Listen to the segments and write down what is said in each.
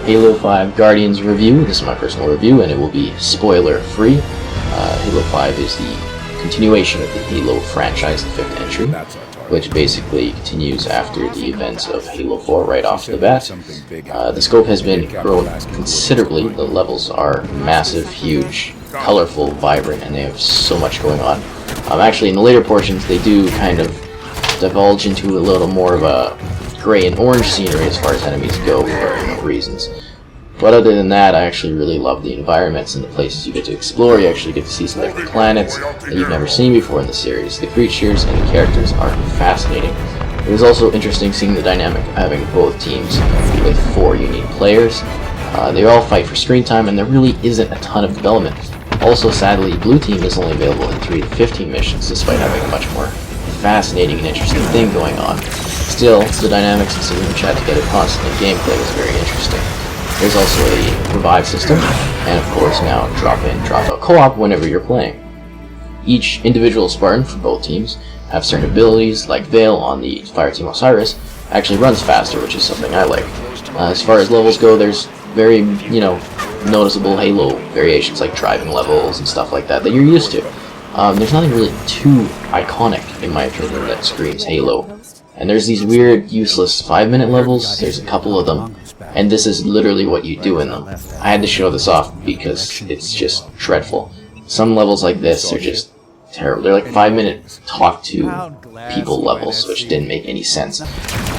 Halo 5 Guardians review. This is my personal review, and it will be spoiler-free. Halo 5 is the continuation of the Halo franchise, the 5th entry, which basically continues after the events of Halo 4 right off the bat. The scope has been grown considerably. The levels are massive, huge, colorful, vibrant, and they have so much going on. Actually, in the later portions, they do kind of divulge into a little more of a gray and orange scenery as far as enemies go for reasons. But other than that, I actually really love the environments and the places you get to explore. You actually get to see some different planets that you've never seen before in the series. The creatures and the characters are fascinating. It was also interesting seeing the dynamic of having both teams with 4 unique players. They all fight for screen time, and there really isn't a ton of development. Also, sadly, Blue Team is only available in 3 to 15 missions, despite having a much more fascinating and interesting thing going on. Still, the dynamics and seeing them chat together constantly in gameplay was very interesting. There's also a revive system, and of course now drop-in, drop-out co-op whenever you're playing. Each individual Spartan from both teams have certain abilities, like Vale on the Fireteam Osiris actually runs faster, which is something I like. As far as levels go, there's very, noticeable Halo variations like driving levels and stuff like that you're used to. There's nothing really too iconic, in my opinion, that screams Halo. And there's these weird, useless 5-minute levels. There's a couple of them, and this is literally what you do in them. I had to show this off because it's just dreadful. Some levels like this are just terrible. They're like 5-minute talk to people levels, which didn't make any sense.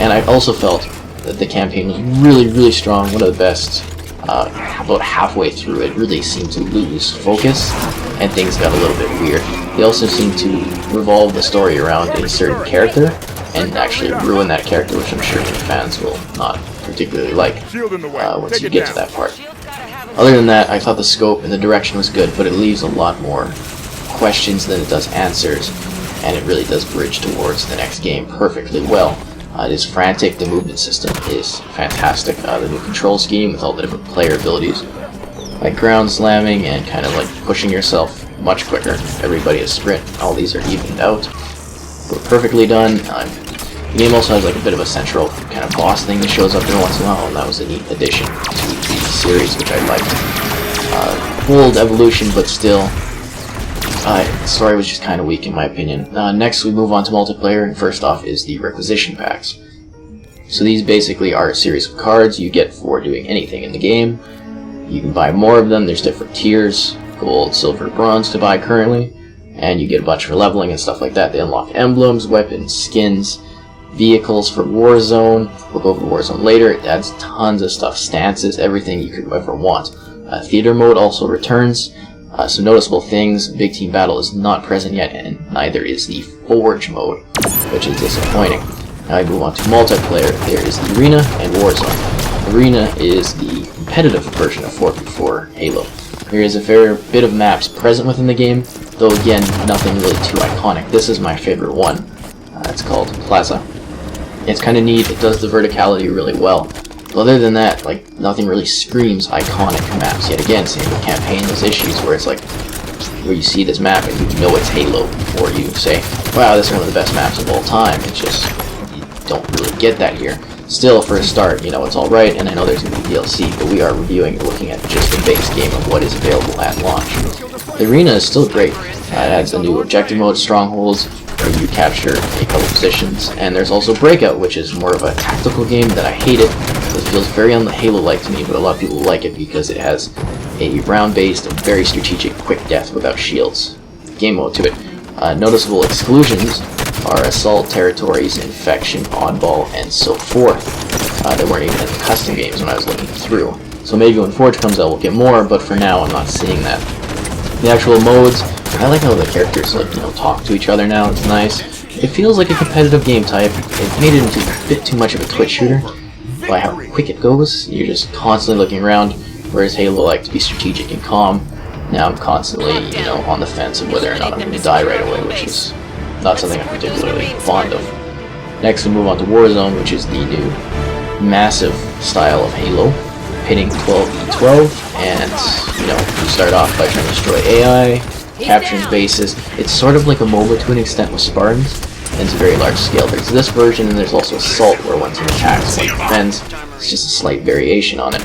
And I also felt that the campaign was really, really strong, one of the best. About halfway through, it really seemed to lose focus, and things got a little bit weird. They also seemed to revolve the story around a certain character, and actually ruin that character, which I'm sure many fans will not particularly like once you get to that part. Other than that, I thought the scope and the direction was good, but it leaves a lot more questions than it does answers, and it really does bridge towards the next game perfectly well. It is frantic, the movement system is fantastic, the new control scheme with all the different player abilities, like ground slamming and kind of like pushing yourself much quicker. Everybody is sprint, all these are evened out. We're perfectly done. The game also has like a bit of a central kind of boss thing that shows up every once in a while, and that was a neat addition to the series, which I liked. Bold evolution, but still, the story was just kind of weak in my opinion. Next we move on to multiplayer, and first off is the requisition packs. So these basically are a series of cards you get for doing anything in the game. You can buy more of them, there's different tiers, gold, silver, bronze to buy currently, and you get a bunch for leveling and stuff like that. They unlock emblems, weapons, skins, vehicles for Warzone. We'll go over Warzone later. It adds tons of stuff, stances, everything you could ever want. Theater mode also returns. Some noticeable things: Big Team Battle is not present yet, and neither is the Forge mode, which is disappointing. Now I move on to multiplayer. There is the Arena and Warzone. Arena is the competitive version of 4v4 Halo. There is a fair bit of maps present within the game, though again, nothing really too iconic. This is my favorite one. It's called Plaza. It's kind of neat, it does the verticality really well. But other than that, like, nothing really screams iconic maps. Yet again, same with campaign, those issues where it's like, where you see this map and you know it's Halo, or you say, wow, this is one of the best maps of all time. It's just, you don't really get that here. Still, for a start, it's alright, and I know there's going to be DLC, but we are reviewing and looking at just the base game of what is available at launch. The Arena is still great. It adds a new objective mode, Strongholds, where you capture a couple positions, and there's also Breakout, which is more of a tactical game that I hate it. It feels very un-Halo-like to me, but a lot of people like it because it has a round-based and very strategic quick death without shields game mode to it. Noticeable exclusions are Assault, Territories, Infection, Oddball, and so forth. They weren't even in the custom games when I was looking through. So maybe when Forge comes out we'll get more, but for now I'm not seeing that. The actual modes, I like how the characters talk to each other now. It's nice. It feels like a competitive game type. It made it into a bit too much of a Twitch shooter by how quick it goes. You're just constantly looking around, whereas Halo liked to be strategic and calm. Now I'm constantly, on the fence of whether or not I'm going to die right away, which is not something I'm particularly fond of. Next we move on to Warzone, which is the new massive style of Halo, pitting 12v12, and you start off by trying to destroy AI, capturing bases. It's sort of like a MOBA to an extent with Spartans, and it's a very large scale. There's this version, and there's also Assault, where one team attacks, one defends. It's just a slight variation on it.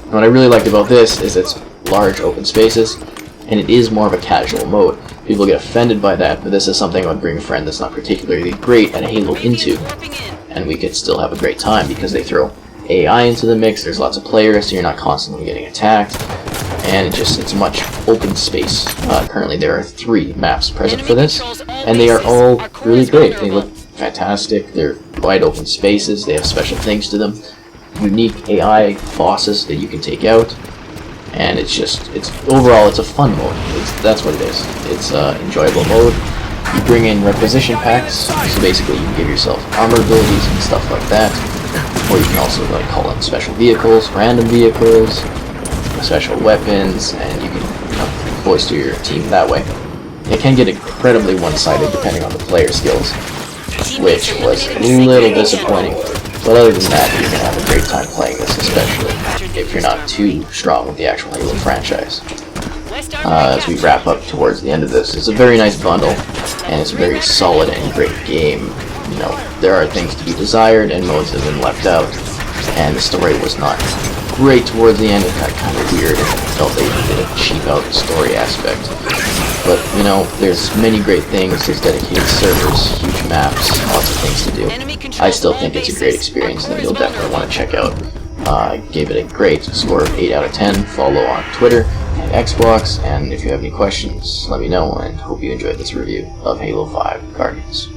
And what I really liked about this is it's large open spaces, and it is more of a casual mode. People get offended by that, but this is something I would bring a friend that's not particularly great at Halo into, and we could still have a great time because they throw AI into the mix. There's lots of players, so you're not constantly getting attacked, and it's much open space. Currently there are 3 maps present for this, and they are all really big. They look fantastic. They're wide open spaces. They have special things to them, unique AI bosses that you can take out, and overall it's a fun mode. That's what it is. It's an enjoyable mode. You bring in requisition packs, so basically you can give yourself armor abilities and stuff like that, or you can also like call in special vehicles, random vehicles, special weapons, and you can bolster your team that way. It can get incredibly one-sided depending on the player skills, which was a little disappointing. But other than that, you're going to have a great time playing this, especially if you're not too strong with the actual Halo franchise. As we wrap up towards the end of this, it's a very nice bundle, and it's a very solid and great game. There are things to be desired, and modes have been left out, and the story was not great towards the end. It got kind of weird, and I felt they did a cheap out story aspect. But, there's many great things. There's dedicated servers, huge maps, lots of things to do. I still think it's a great experience that you'll definitely want to check out. I gave it a great score of 8 out of 10. Follow on Twitter and Xbox, and if you have any questions, let me know, and hope you enjoyed this review of Halo 5 Guardians.